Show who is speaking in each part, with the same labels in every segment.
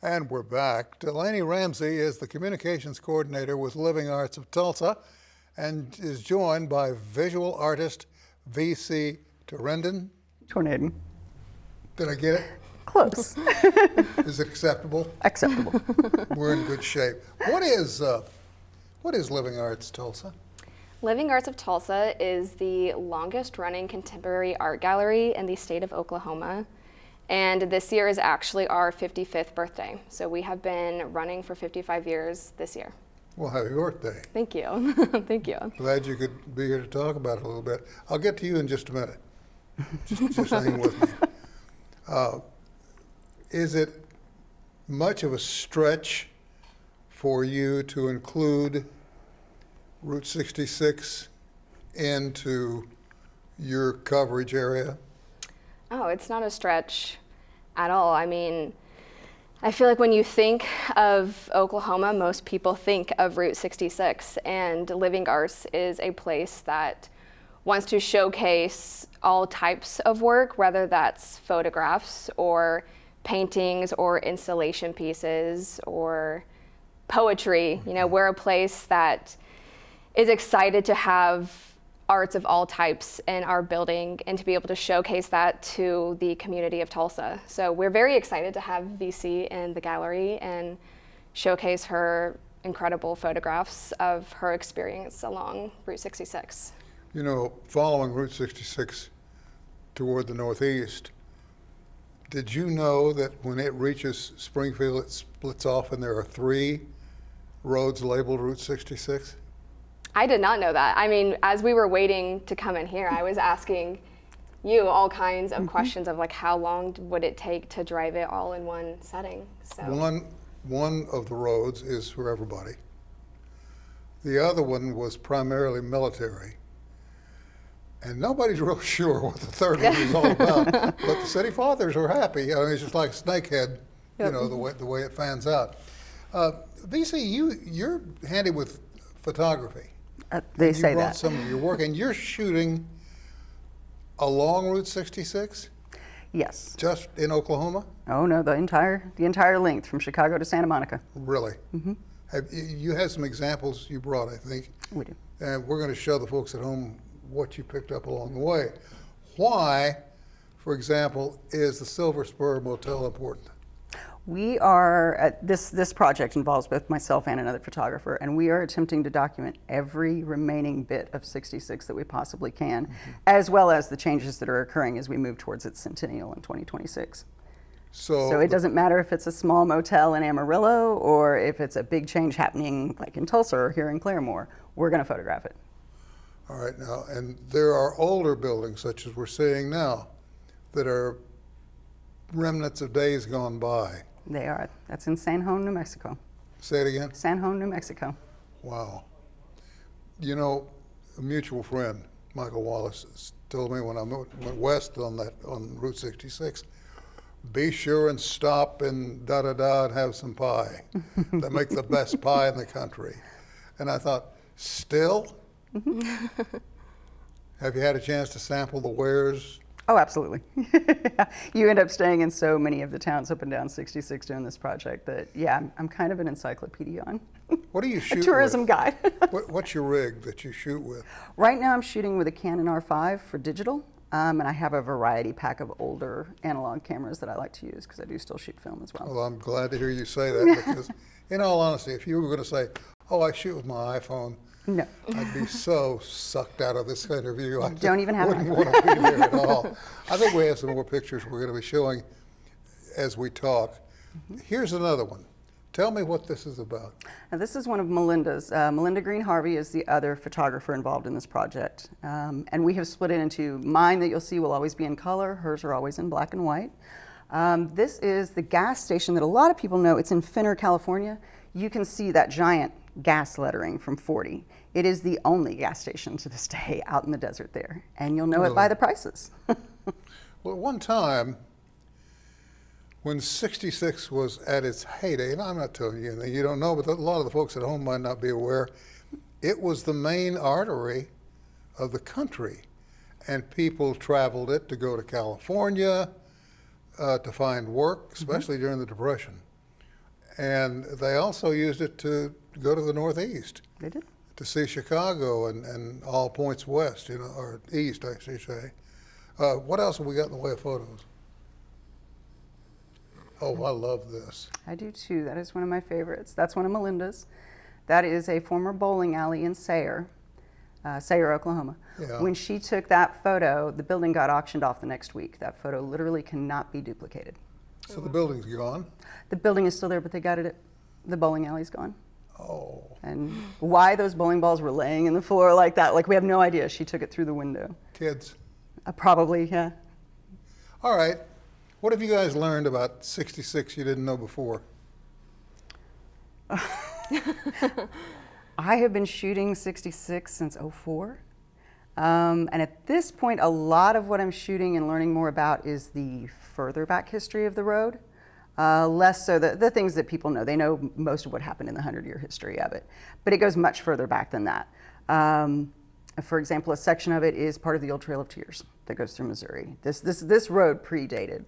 Speaker 1: And we're back. Delaney Rumsey is the communications coordinator with Living Arts of Tulsa and is joined by visual artist VC Torneden. Did I get it?
Speaker 2: Close.
Speaker 1: Is it acceptable?
Speaker 2: Acceptable.
Speaker 1: We're in good shape. What is Living Arts Tulsa?
Speaker 3: Living Arts of Tulsa is the longest running contemporary art gallery in the state of Oklahoma. And this year is actually our 55th birthday. So we have been running for 55 years this year.
Speaker 1: Well, happy birthday.
Speaker 3: Thank you. Thank you.
Speaker 1: Glad you could be here to talk about it a little bit. I'll get to you in just a minute. Just hang with me. Is it much of a stretch for you to include Route 66 into your coverage area?
Speaker 3: Oh, it's not a stretch at all. I mean, I feel like when you think of Oklahoma, most people think of Route 66, and Living Arts is a place that wants to showcase all types of work, whether that's photographs or paintings or installation pieces or poetry. You know, we're a place that is excited to have arts of all types in our building and to be able to showcase that to the community of Tulsa. So we're very excited to have VC in the gallery and showcase her incredible photographs of her experience along Route 66.
Speaker 1: You know, following Route 66 toward the northeast, did you know that when it reaches Springfield, it splits off and there are 3 roads labeled Route 66?
Speaker 3: I did not know that. I mean, as we were waiting to come in here, I was asking you all kinds of questions of like how long would it take to drive it all in one setting. So
Speaker 1: one of the roads is for everybody. The other one was primarily military. And nobody's real sure what the third one is all about. But the city fathers are happy. I mean, it's just like Snakehead, you know, the way it fans out. VC, you're handy with photography.
Speaker 2: They say
Speaker 1: you brought
Speaker 2: that.
Speaker 1: some of your work, and you're shooting along Route 66?
Speaker 2: Yes.
Speaker 1: Just in Oklahoma?
Speaker 2: Oh no, the entire length from Chicago to Santa Monica.
Speaker 1: Really? Mm-hmm. You had some examples you brought, I think.
Speaker 2: We do.
Speaker 1: And we're going to show the folks at home what you picked up along the way. Why, for example, is the Silver Spur Motel important?
Speaker 2: We are, this project involves both myself and another photographer, and we are attempting to document every remaining bit of 66 that we possibly can, as well as the changes that are occurring as we move towards its centennial in 2026. So it doesn't matter if it's a small motel in Amarillo or if it's a big change happening like in Tulsa or here in Claremore, we're going to photograph it.
Speaker 1: All right, now, and there are older buildings, such as we're seeing now, that are remnants of days gone by.
Speaker 2: They are. That's in San Juan, New Mexico.
Speaker 1: Say it again?
Speaker 2: San Juan, New Mexico.
Speaker 1: Wow. You know, a mutual friend, Michael Wallace, told me when I went west on Route 66, be sure and stop in da-da-da and have some pie. They make the best pie in the country. And I thought, still? Have you had a chance to sample the wares?
Speaker 2: Oh, absolutely. You end up staying in so many of the towns up and down 66 doing this project that, yeah, I'm kind of an encyclopedia on.
Speaker 1: What do you shoot
Speaker 2: a tourism guide.
Speaker 1: What's your rig that you shoot with?
Speaker 2: Right now I'm shooting with a Canon R5 for digital, and I have a variety pack of older analog cameras that I like to use because I do still shoot film as well.
Speaker 1: Well, I'm glad to hear you say that because, in all honesty, if you were going to say, oh, I shoot with my iPhone,
Speaker 2: no.
Speaker 1: I'd be so sucked out of this interview. I
Speaker 2: don't even have
Speaker 1: wouldn't want to be there at all. I think we have some more pictures we're going to be showing as we talk. Here's another one. Tell me what this is about.
Speaker 2: Now, this is one of Melinda's. Melinda Green Harvey is the other photographer involved in this project. And we have split it into mine that you'll see will always be in color. Hers are always in black and white. This is the gas station that a lot of people know. It's in Finner, California. You can see that giant gas lettering from 40. It is the only gas station to this day out in the desert there. And you'll know it by the prices.
Speaker 1: Well, at one time, when 66 was at its heyday, and I'm not telling you anything you don't know, but a lot of the folks at home might not be aware, it was the main artery of the country. And people traveled it to go to California, to find work, especially during the Depression. And they also used it to go to the Northeast,
Speaker 2: They did.
Speaker 1: to see Chicago and all points west, you know, or east, I should say. What else have we got in the way of photos? Oh, I love this.
Speaker 2: I do too. That is one of my favorites. That's one of Melinda's. That is a former bowling alley in Sayre, Oklahoma.
Speaker 1: Yeah.
Speaker 2: When she took that photo, the building got auctioned off the next week. That photo literally cannot be duplicated.
Speaker 1: So the building's gone.
Speaker 2: The building is still there, but they got it. The bowling alley's gone.
Speaker 1: Oh,
Speaker 2: And why those bowling balls were laying in the floor like that, like we have no idea. She took it through the window.
Speaker 1: kids.
Speaker 2: Probably, yeah.
Speaker 1: All right. What have you guys learned about 66 you didn't know before?
Speaker 2: I have been shooting 66 since '04. And at this point, a lot of what I'm shooting and learning more about is the further back history of the road. Less so the things that people know. They know most of what happened in the 100-year history of it. But it goes much further back than that. For example, a section of it is part of the old Trail of Tears that goes through Missouri. This road predated.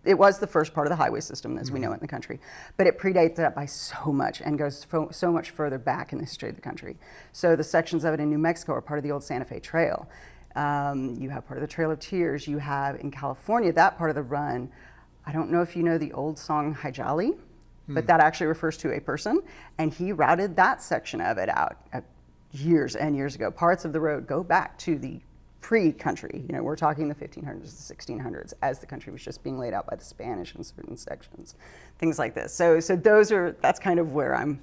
Speaker 2: It was the first part of the highway system as we know it in the country, but it predates that by so much and goes so much further back in the history of the country. So the sections of it in New Mexico are part of the old Santa Fe Trail. You have part of the Trail of Tears. You have in California, that part of the run. I don't know if you know the old song Hijali, but that actually refers to a person, and he routed that section of it out years and years ago. Parts of the road go back to the pre-country. You know, we're talking the 1500s, the 1600s, as the country was just being laid out by the Spanish in certain sections, things like this. So that's kind of where I'm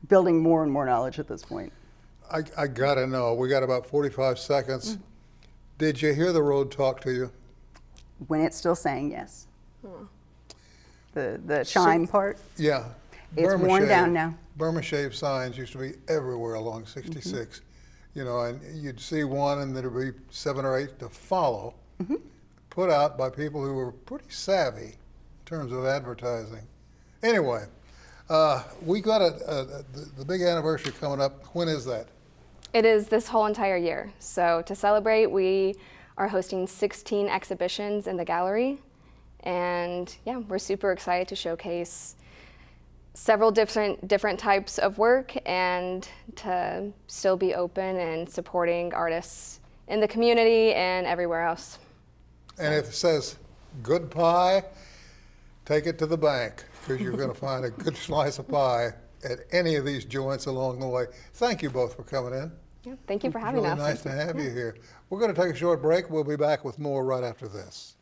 Speaker 2: building more and more knowledge at this point.
Speaker 1: I gotta know. We got about 45 seconds. Did you hear the road talk to you?
Speaker 2: When it's still saying yes. The chime part.
Speaker 1: Yeah.
Speaker 2: It's worn down now.
Speaker 1: Burma shave signs used to be everywhere along 66. You know, and you'd see one and there'd be 7 or 8 to follow, put out by people who were pretty savvy in terms of advertising. Anyway, we got the big anniversary coming up. When is that?
Speaker 3: It is this whole entire year. So to celebrate, we are hosting 16 exhibitions in the gallery. And yeah, we're super excited to showcase several different types of work and to still be open and supporting artists in the community and everywhere else.
Speaker 1: And if it says good pie, take it to the bank because you're going to find a good slice of pie at any of these joints along the way. Thank you both for coming in.
Speaker 3: Yeah, thank you for having
Speaker 1: It's
Speaker 3: us.
Speaker 1: really nice to have you here. We're going to take a short break. We'll be back with more right after this.